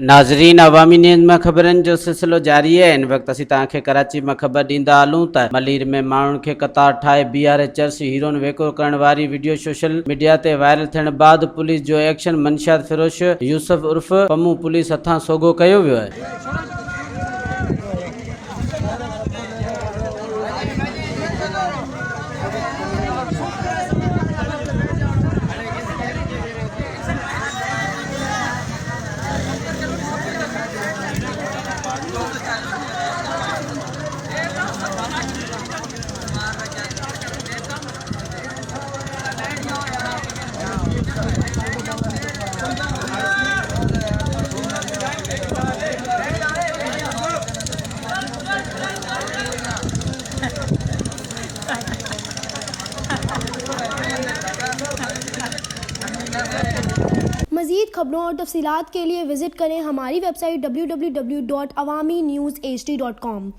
नाज़रीन, अवामी न्यूज़ में खबरन जो सिलसिलो जारी है। इन वक्त असीं तव्हांखे कराची में खबर ॾींदा हलूं त मलीर में माण्हुनि खे क़तार ठाहे बीहारे चर्च हीरोइन वकरो करण वारी वीडियो सोशल मीडिया ते वायरल थियण बाद पुलिस जो एक्शन। मंशियात फिरोश यूसुफ उर्फ पमू पुलिस हथां सोगो कयो वियो आहे। मज़ीद खबरों और तफसीलात के लिए विज़िट करें हमारी वेबसाइट www.awamiNewsHD.com।